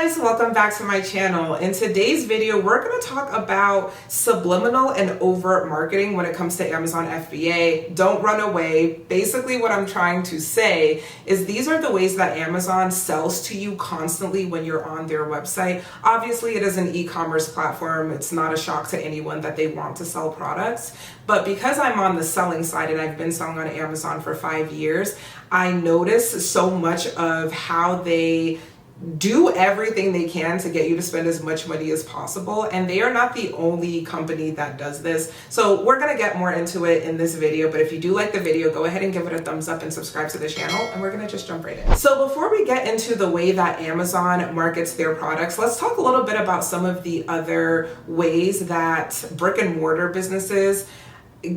guys, welcome back to my channel. In today's video, we're going to talk about subliminal and overt marketing when it comes to Amazon FBA. Don't run away. Basically, what I'm trying to say is these are the ways that Amazon sells to you constantly when you're on their website. Obviously, it is an e-commerce platform. It's not a shock to anyone that they want to sell products. But because I'm on the selling side and I've been selling on Amazon for 5 years, I notice so much of how they do everything they can to get you to spend as much money as possible. And they are not the only company that does this. So we're going to get more into it in this video. But if you do like the video, go ahead and give it a thumbs up and subscribe to the channel. And we're going to just jump right in. So before we get into the way that Amazon markets their products, let's talk a little bit about some of the other ways that brick and mortar businesses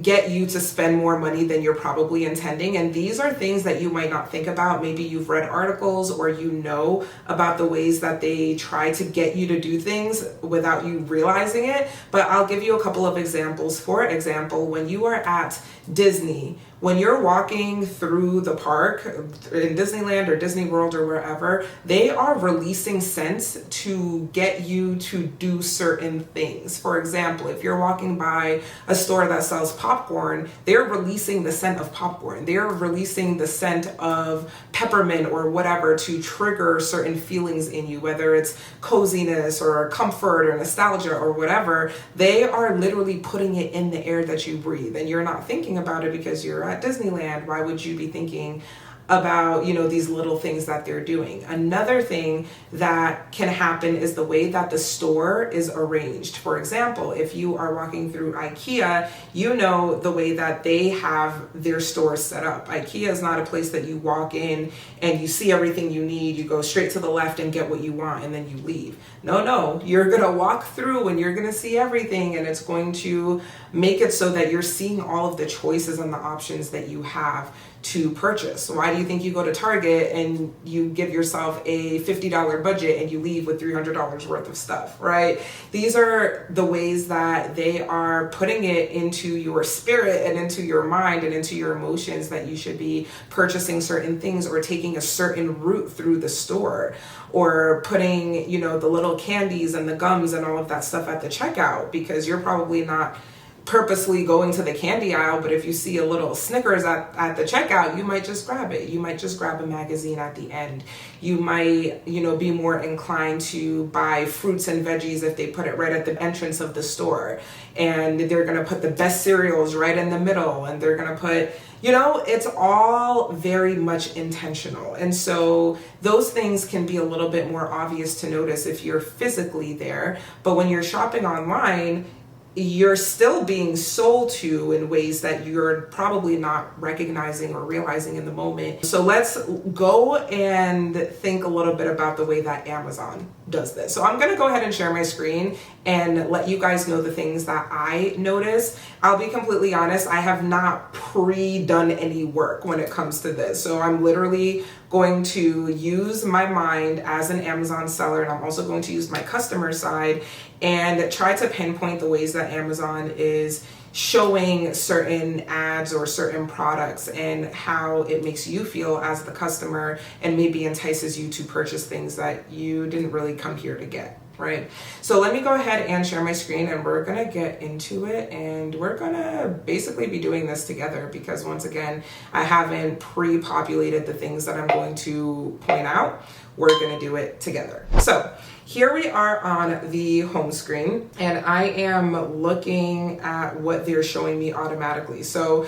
get you to spend more money than you're probably intending. And these are things that you might not think about. Maybe you've read articles or you know about the ways that they try to get you to do things without you realizing it. But I'll give you a couple of examples. For example, when you are at Disney, when you're walking through the park in Disneyland or Disney World or wherever, they are releasing scents to get you to do certain things. For example, if you're walking by a store that sells popcorn, they're releasing the scent of popcorn. They're releasing the scent of peppermint or whatever to trigger certain feelings in you, whether it's coziness or comfort or nostalgia or whatever. They are literally putting it in the air that you breathe, and you're not thinking about it because you're at Disneyland. Why would you be thinking about, these little things that they're doing? Another thing that can happen is the way that the store is arranged. For example, if you are walking through IKEA, you know the way that they have their stores set up. IKEA is not a place that you walk in and you see everything you need, you go straight to the left and get what you want and then you leave. No, you're gonna walk through and you're gonna see everything, and it's going to make it so that you're seeing all of the choices and the options that you have to purchase. Why do you think you go to Target and you give yourself a $50 budget and you leave with $300 worth of stuff, right? These are the ways that they are putting it into your spirit and into your mind and into your emotions that you should be purchasing certain things or taking a certain route through the store, or putting, the little candies and the gums and all of that stuff at the checkout, because you're probably not purposely going to the candy aisle, but if you see a little Snickers at the checkout, you might just grab it. You might just grab a magazine at the end. You might, be more inclined to buy fruits and veggies if they put it right at the entrance of the store. And they're going to put the best cereals right in the middle, and they're going to put, it's all very much intentional. And so those things can be a little bit more obvious to notice if you're physically there. But when you're shopping online, you're still being sold to in ways that you're probably not recognizing or realizing in the moment. So let's go and think a little bit about the way that Amazon does this. So I'm going to go ahead and share my screen and let you guys know the things that I notice. I'll be completely honest, I have not pre-done any work when it comes to this. So I'm literally going to use my mind as an Amazon seller, and I'm also going to use my customer side and try to pinpoint the ways that Amazon is showing certain ads or certain products and how it makes you feel as the customer and maybe entices you to purchase things that you didn't really come here to get, right? So let me go ahead and share my screen, and we're gonna get into it, and we're gonna basically be doing this together because, once again, I haven't pre-populated the things that I'm going to point out. We're gonna do it together. So here we are on the home screen, and I am looking at what they're showing me automatically. So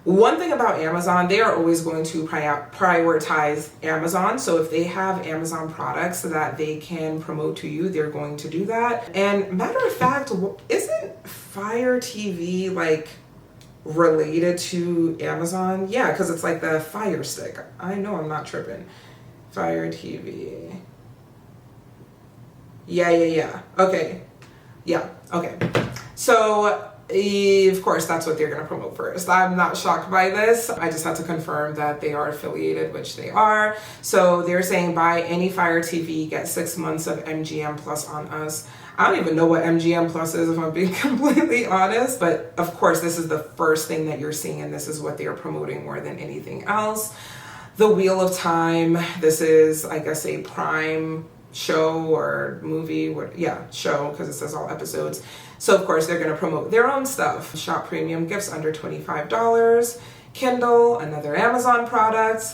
one thing about Amazon, they are always going to prioritize Amazon. So if they have Amazon products that they can promote to you, they're going to do that. And matter of fact, isn't Fire TV related to Amazon? Yeah, because it's like the Fire Stick. I know I'm not tripping. Fire TV. Yeah. Okay. Yeah. Okay. So of course, that's what they're going to promote first. I'm not shocked by this. I just had to confirm that they are affiliated, which they are. So they're saying buy any Fire TV, get 6 months of MGM Plus on us. I don't even know what MGM Plus is, if I'm being completely honest. But of course, this is the first thing that you're seeing, and this is what they are promoting more than anything else. The Wheel of Time. This is, I guess, a Prime show or movie, show, because it says all episodes. So of course they're going to promote their own stuff. Shop premium gifts under $25. Kindle, another Amazon product,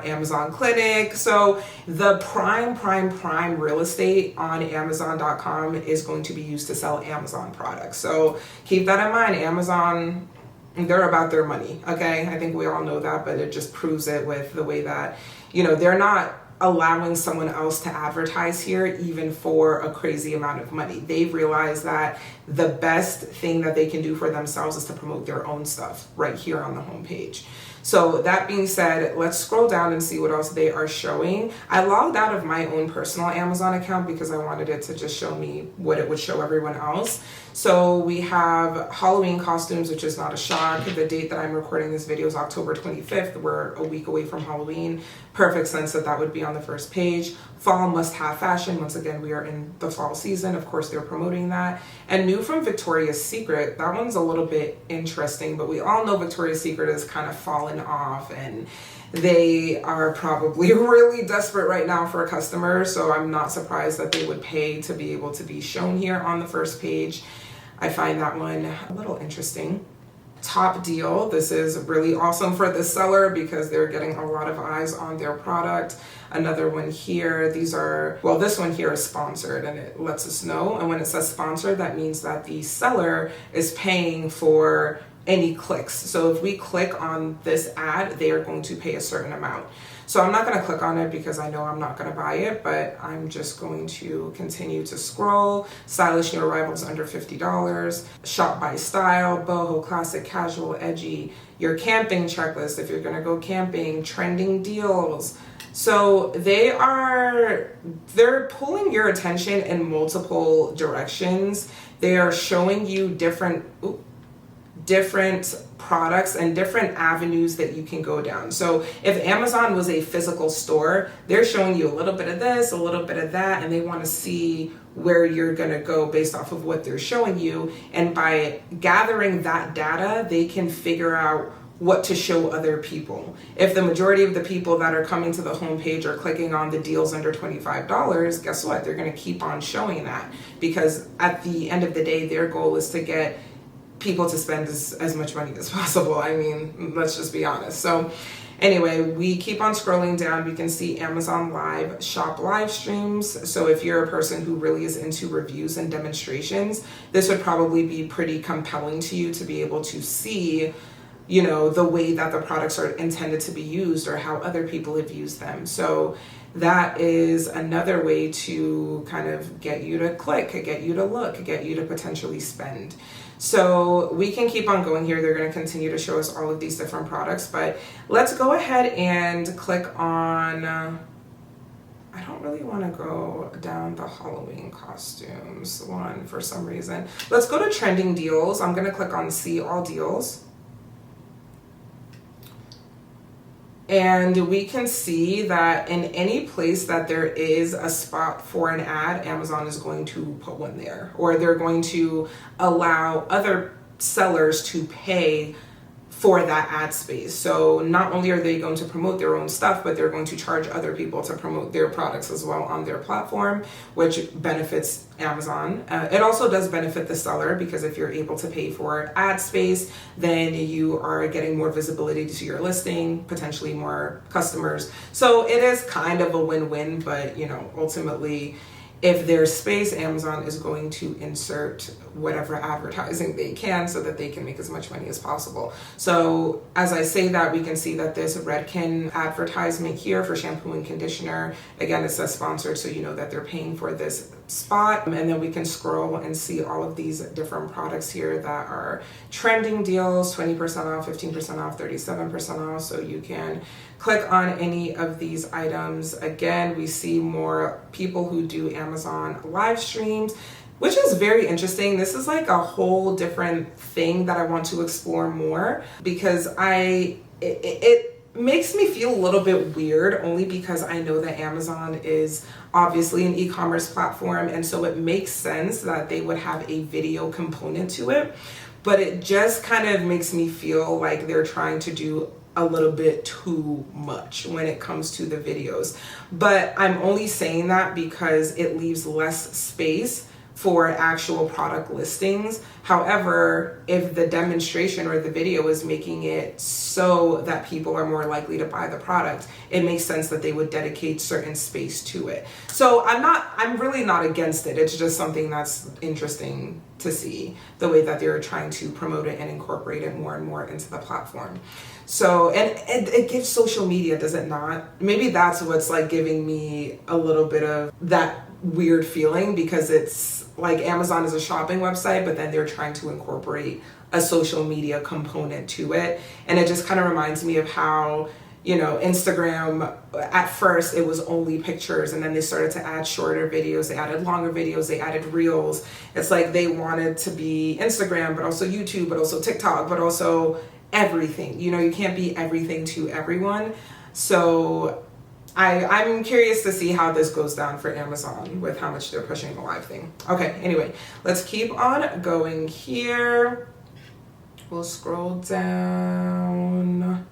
Amazon Clinic. So the prime real estate on Amazon.com is going to be used to sell Amazon products. So keep that in mind. Amazon, they're about their money, okay? I think we all know that, but it just proves it with the way that, they're not allowing someone else to advertise here even for a crazy amount of money. They've realized that the best thing that they can do for themselves is to promote their own stuff right here on the homepage. So that being said, let's scroll down and see what else they are showing. I logged out of my own personal Amazon account because I wanted it to just show me what it would show everyone else. So we have Halloween costumes, which is not a shock. The date that I'm recording this video is October 25th. We're a week away from Halloween. Perfect sense that that would be on the first page. Fall must-have fashion. Once again, we are in the fall season. Of course, they're promoting that. And new from Victoria's Secret. That one's a little bit interesting, but we all know Victoria's Secret has kind of fallen off, and they are probably really desperate right now for customers. So I'm not surprised that they would pay to be able to be shown here on the first page. I find that one a little interesting. Top deal. This is really awesome for the seller because they're getting a lot of eyes on their product. Another one here, this one here is sponsored and it lets us know. And when it says sponsored, that means that the seller is paying for any clicks. So if we click on this ad, they are going to pay a certain amount. So I'm not going to click on it because I know I'm not going to buy it, but I'm just going to continue to scroll. Stylish new arrivals under $50. Shop by style, boho, classic, casual, edgy. Your camping checklist if you're going to go camping. Trending deals. So they're pulling your attention in multiple directions. They are showing you different products and different avenues that you can go down. So if Amazon was a physical store, they're showing you a little bit of this, a little bit of that, and they want to see where you're going to go based off of what they're showing you. And by gathering that data, they can figure out what to show other people. If the majority of the people that are coming to the homepage are clicking on the deals under $25, guess what? They're going to keep on showing that, because at the end of the day, their goal is to get people to spend as much money as possible. I mean, let's just be honest. So anyway, we keep on scrolling down. We can see Amazon Live shop live streams. So if you're a person who really is into reviews and demonstrations, this would probably be pretty compelling to you to be able to see, the way that the products are intended to be used or how other people have used them. So that is another way to kind of get you to click, get you to look, get you to potentially spend. So we can keep on going here. They're going to continue to show us all of these different products, but let's go ahead and click on, I don't really want to go down the Halloween costumes one for some reason. Let's go to trending deals. I'm going to click on see all deals. And we can see that in any place that there is a spot for an ad, Amazon is going to put one there, or they're going to allow other sellers to pay for that ad space. So not only are they going to promote their own stuff, but they're going to charge other people to promote their products as well on their platform, which benefits Amazon. It also does benefit the seller, because if you're able to pay for ad space, then you are getting more visibility to your listing, potentially more customers. So it is kind of a win-win, but ultimately, if there's space, Amazon is going to insert whatever advertising they can so that they can make as much money as possible. So as I say that, we can see that this Redken advertisement here for shampoo and conditioner, again, it says sponsored, so you know that they're paying for this spot. And then we can scroll and see all of these different products here that are trending deals, 20% off, 15% off, 37% off. So you can click on any of these items. Again, we see more people who do Amazon live streams, which is very interesting. This is like a whole different thing that I want to explore more, because it makes me feel a little bit weird, only because I know that Amazon is obviously an e-commerce platform, and so it makes sense that they would have a video component to it. But it just kind of makes me feel like they're trying to do a little bit too much when it comes to the videos. But I'm only saying that because it leaves less space for actual product listings. However, if the demonstration or the video is making it so that people are more likely to buy the product, it makes sense that they would dedicate certain space to it. So I'm really not against it. It's just something that's interesting to see, the way that they're trying to promote it and incorporate it more and more into the platform. So, and it gives social media, does it not? Maybe that's what's like giving me a little bit of that weird feeling, because it's like Amazon is a shopping website, but then they're trying to incorporate a social media component to it. And it just kind of reminds me of how, you know, Instagram, at first it was only pictures, and then they started to add shorter videos, they added longer videos, they added reels. It's like they wanted to be Instagram, but also YouTube, but also TikTok, but also everything. You know, you can't be everything to everyone. So I'm curious to see how this goes down for Amazon with how much they're pushing the live thing. Okay, anyway, let's keep on going here. We'll scroll down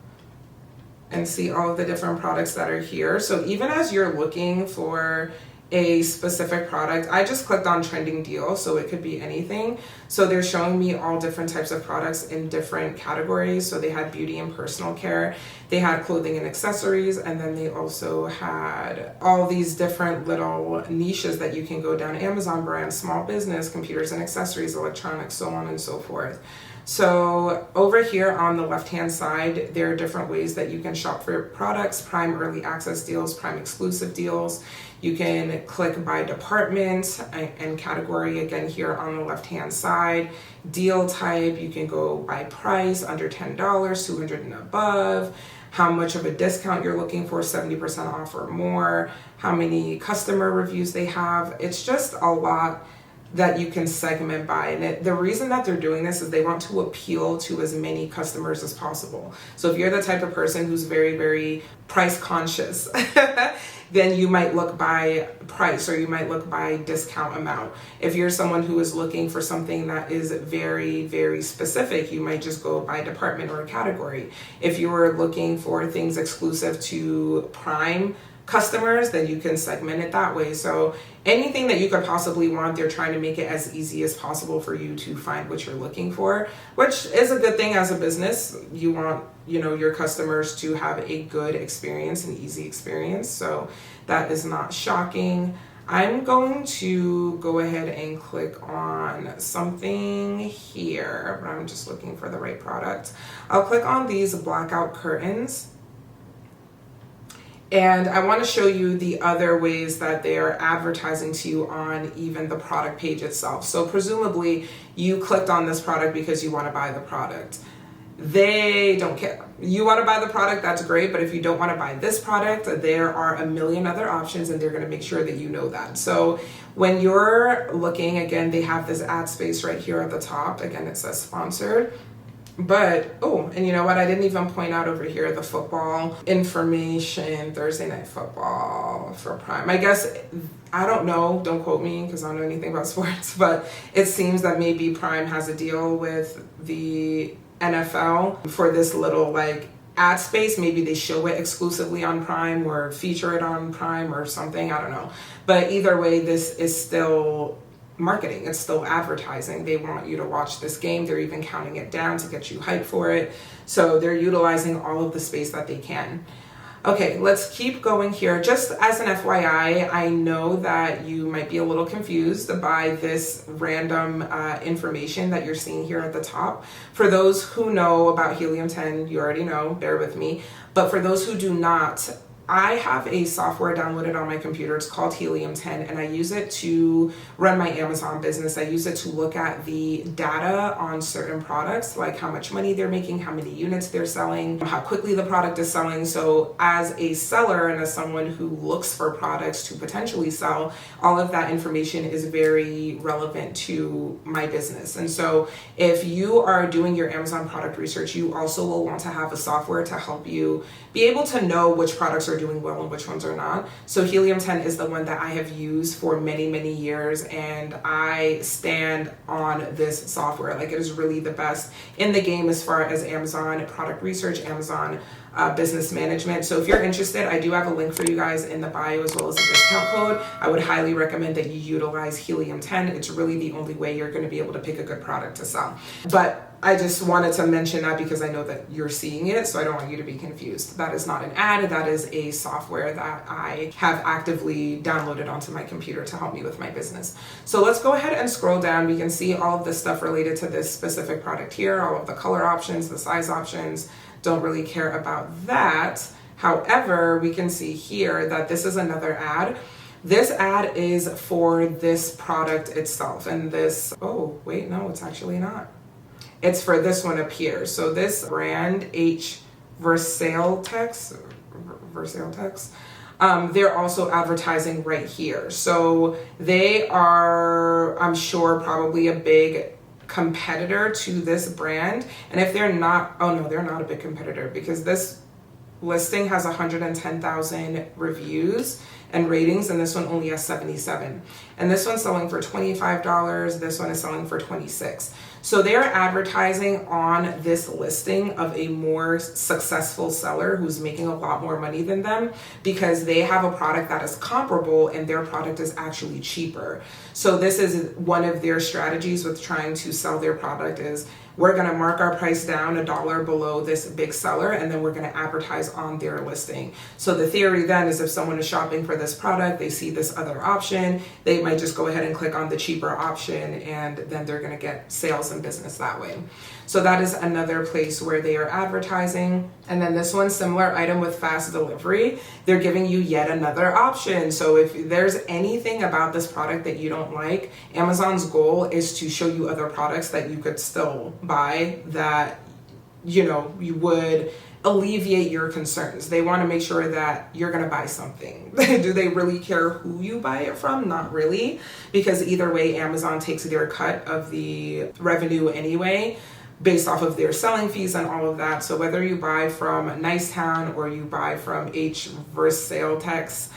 and see all of the different products that are here. So even as you're looking for a specific product, I just clicked on trending deal, so it could be anything. So they're showing me all different types of products in different categories. So they had beauty and personal care, they had clothing and accessories, and then they also had all these different little niches that you can go down: Amazon brands, small business, computers and accessories, electronics, so on and so forth. So over here on the left-hand side, there are different ways that you can shop for products: Prime early access deals, Prime exclusive deals. You can click by department and category, again here on the left-hand side. Deal type, you can go by price, under $10, $200 and above. How much of a discount you're looking for, 70% off or more. How many customer reviews they have. It's just a lot that you can segment by. And the reason that they're doing this is they want to appeal to as many customers as possible. So if you're the type of person who's very, very price conscious, then you might look by price, or you might look by discount amount. If you're someone who is looking for something that is very, very specific, you might just go by department or category. If you were looking for things exclusive to Prime customers, then you can segment it that way. So anything that you could possibly want, they're trying to make it as easy as possible for you to find what you're looking for, which is a good thing as a business. You want, you know, your customers to have a good experience, an easy experience. So that is not shocking. I'm going to go ahead and click on something here, but I'm just looking for the right product. I'll click on these blackout curtains. And I want to show you the other ways that they are advertising to you on even the product page itself. So presumably you clicked on this product because you want to buy the product. They don't care. You want to buy the product, that's great, but if you don't want to buy this product, there are a million other options, and they're going to make sure that you know that. So when you're looking, again, they have this ad space right here at the top. Again, it says sponsored. But, oh, and you know what? I didn't even point out over here the football information, Thursday Night Football for Prime. I guess, I don't know, don't quote me because I don't know anything about sports, but it seems that maybe Prime has a deal with the NFL for this little like ad space. Maybe they show it exclusively on Prime or feature it on Prime or something. I don't know. But either way, this is still marketing. It's still advertising. They want you to watch this game. They're even counting it down to get you hyped for it. So they're utilizing all of the space that they can. Okay, let's keep going here. Just as an FYI, I know that you might be a little confused by this random information that you're seeing here at the top. For those who know about Helium-10, you already know, bear with me. But for those who do not, I have a software downloaded on my computer. It's called Helium-10, and I use it to run my Amazon business. I use it to look at the data on certain products, like how much money they're making, how many units they're selling, how quickly the product is selling. So as a seller and as someone who looks for products to potentially sell, all of that information is very relevant to my business. And so if you are doing your Amazon product research, you also will want to have a software to help you be able to know which products are doing well and which ones are not. So Helium 10 is the one that I have used for many, many years, and I stand on this software. Like, it is really the best in the game as far as Amazon product research, Amazon business management. So if you're interested, I do have a link for you guys in the bio as well as a discount code. I would highly recommend that you utilize Helium 10. It's really the only way you're going to be able to pick a good product to sell. But I just wanted to mention that because I know that you're seeing it, so I don't want you to be confused. That is not an ad. That is a software that I have actively downloaded onto my computer to help me with my business. So let's go ahead and scroll down. We can see all of the stuff related to this specific product here, all of the color options, the size options. Don't really care about that. However, we can see here that this is another ad. This ad is for this product itself. And this, oh, wait, no, it's actually not. It's for this one up here. So this brand, Versailles Text, they're also advertising right here. So they are, I'm sure, probably a big competitor to this brand. And if they're not, oh no, they're not a big competitor, because this listing has 110,000 reviews and ratings, and this one only has 77. And this one's selling for $25. This one is selling for $26. So they're advertising on this listing of a more successful seller who's making a lot more money than them, because they have a product that is comparable and their product is actually cheaper. So this is one of their strategies with trying to sell their product is, we're going to mark our price down $1 below this big seller, and then we're going to advertise on their listing. So the theory then is, if someone is shopping for this product, they see this other option, they might just go ahead and click on the cheaper option, and then they're going to get sales and business that way. So that is another place where they are advertising. And then this one, similar item with fast delivery, they're giving you yet another option. So if there's anything about this product that you don't like, Amazon's goal is to show you other products that you could still buy that, you know, you would alleviate your concerns. They want to make sure that you're going to buy something. Do they really care who you buy it from? Not really, because either way, Amazon takes their cut of the revenue anyway, based off of their selling fees and all of that. So whether you buy from Nicetown or you buy from Versailles Text,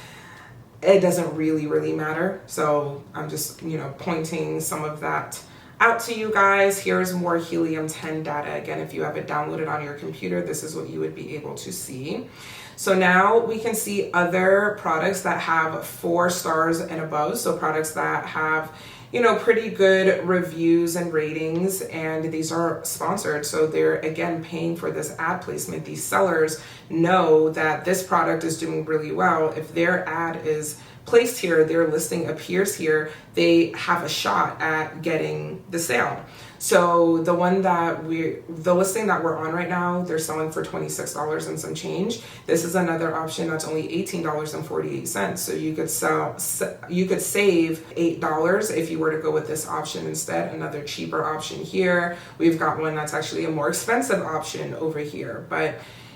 it doesn't really matter. So I'm just, you know, pointing some of that out to you guys. Here's more Helium 10 data. Again, if you have it downloaded on your computer, this is what you would be able to see. So now we can see other products that have 4 stars and above. So products that have, you know, pretty good reviews and ratings, and these are sponsored. So they're, again, paying for this ad placement. These sellers know that this product is doing really well. If their ad is placed here, their listing appears here, they have a shot at getting the sale. So the listing that we're on right now, they're selling for $26 and some change. This is another option that's only $18.48. So you could save $8 if you were to go with this option instead. Another cheaper option here. We've got one that's actually a more expensive option over here, but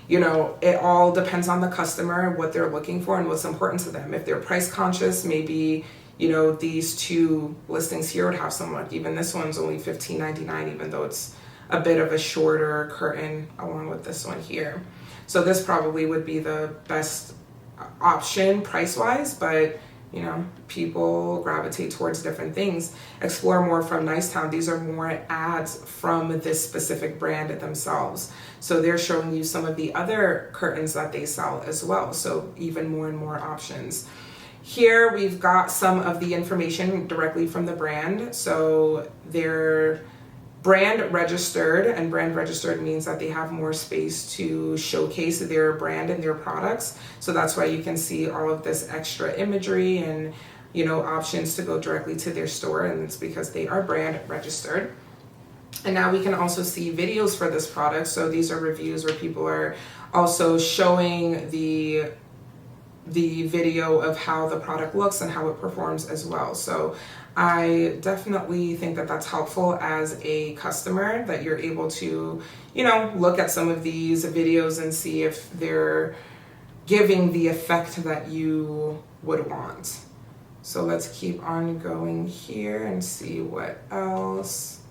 you know, it all depends on the customer, what they're looking for and what's important to them. If they're price conscious, maybe, you know, these 2 listings here would have some luck. Even this one's only $15.99, even though it's a bit of a shorter curtain along with this one here. So this probably would be the best option price-wise, but you know, people gravitate towards different things. Explore more from Nicetown. These are more ads from this specific brand themselves. So they're showing you some of the other curtains that they sell as well. So even more and more options. Here we've got some of the information directly from the brand. So they're brand registered, and brand registered means that they have more space to showcase their brand and their products. So that's why you can see all of this extra imagery and, you know, options to go directly to their store, and it's because they are brand registered. And now we can also see videos for this product. So these are reviews where people are also showing the video of how the product looks and how it performs as well. So I definitely think that that's helpful as a customer, that you're able to, you know, look at some of these videos and see if they're giving the effect that you would want. So let's keep on going here and see what else.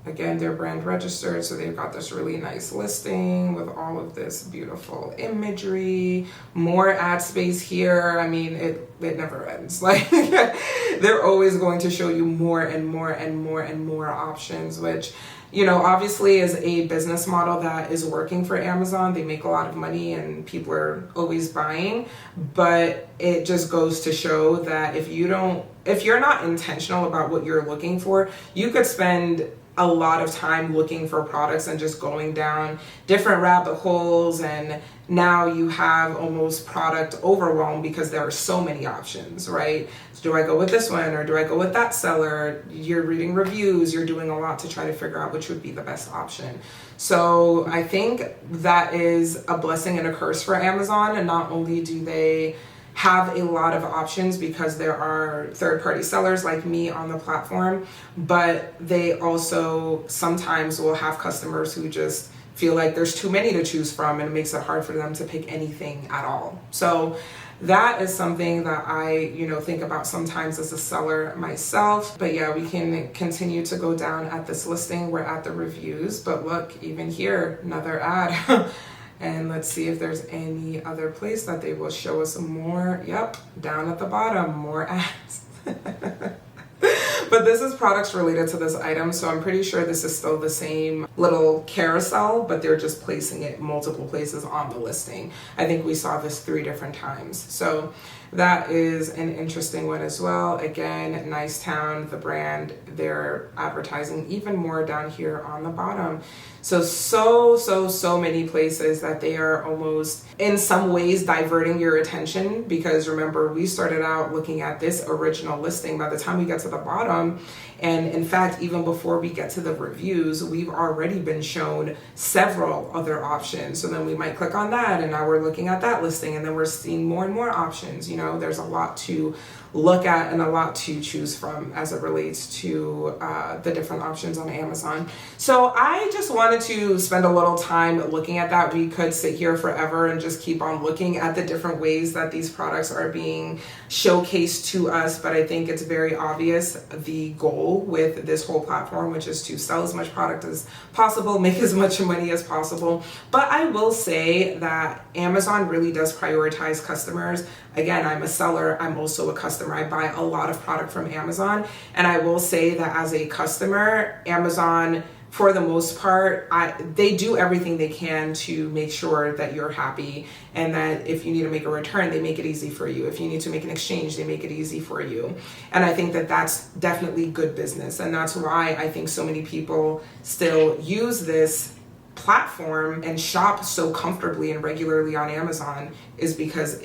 Again, they're brand registered, so they've got this really nice listing with all of this beautiful imagery, more ad space here. I mean, it never ends. Like, they're always going to show you more and more and more and more options, which, you know, obviously is a business model that is working for Amazon. They make a lot of money and people are always buying, but it just goes to show that if you're not intentional about what you're looking for, you could spend a lot of time looking for products and just going down different rabbit holes, and now you have almost product overwhelm because there are so many options, right? So do I go with this one or do I go with that seller? You're reading reviews, you're doing a lot to try to figure out which would be the best option. So I think that is a blessing and a curse for Amazon, and not only do they have a lot of options because there are third-party sellers like me on the platform, but they also sometimes will have customers who just feel like there's too many to choose from and it makes it hard for them to pick anything at all. So that is something that I, you know, think about sometimes as a seller myself. But yeah, we can continue to go down at this listing. We're at the reviews, but look, even here, another ad. And let's see if there's any other place that they will show us more. Yep, down at the bottom, more ads. But this is products related to this item, so I'm pretty sure this is still the same little carousel, but they're just placing it multiple places on the listing. I think we saw this 3 different times. So that is an interesting one as well. Again, Nice Town, the brand, they're advertising even more down here on the bottom. So many places that they are almost in some ways diverting your attention, because remember, we started out looking at this original listing. By the time we get to the bottom, and in fact, even before we get to the reviews, we've already been shown several other options. So then we might click on that, and now we're looking at that listing, and then we're seeing more and more options. You know, there's a lot to look at and a lot to choose from as it relates to the different options on Amazon. So I just wanted to spend a little time looking at that. We could sit here forever and just keep on looking at the different ways that these products are being showcased to us, but I think it's very obvious the goal with this whole platform, which is to sell as much product as possible, make as much money as possible. But I will say that Amazon really does prioritize customers. Again, I'm a seller, I'm also a customer. I buy a lot of product from Amazon, and I will say that as a customer, Amazon, for the most part, they do everything they can to make sure that you're happy, and that if you need to make a return, they make it easy for you. If you need to make an exchange, they make it easy for you. And I think that that's definitely good business, and that's why I think so many people still use this platform and shop so comfortably and regularly on Amazon, is because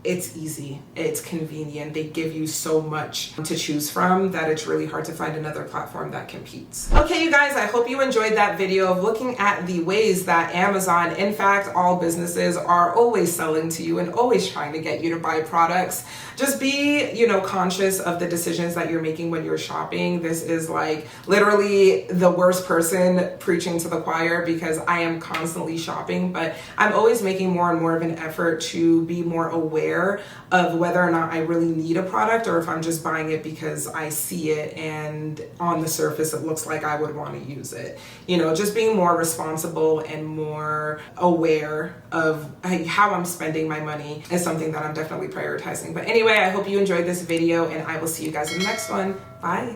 it's easy, it's convenient, they give you so much to choose from that it's really hard to find another platform that competes. Okay, you guys, I hope you enjoyed that video of looking at the ways that Amazon, in fact, all businesses are always selling to you and always trying to get you to buy products. Just be, you know, conscious of the decisions that you're making when you're shopping. This is like literally the worst person preaching to the choir, because I am constantly shopping, but I'm always making more and more of an effort to be more aware of whether or not I really need a product, or if I'm just buying it because I see it and on the surface it looks like I would want to use it. You know, just being more responsible and more aware of how I'm spending my money is something that I'm definitely prioritizing. But anyway, I hope you enjoyed this video, and I will see you guys in the next one. Bye.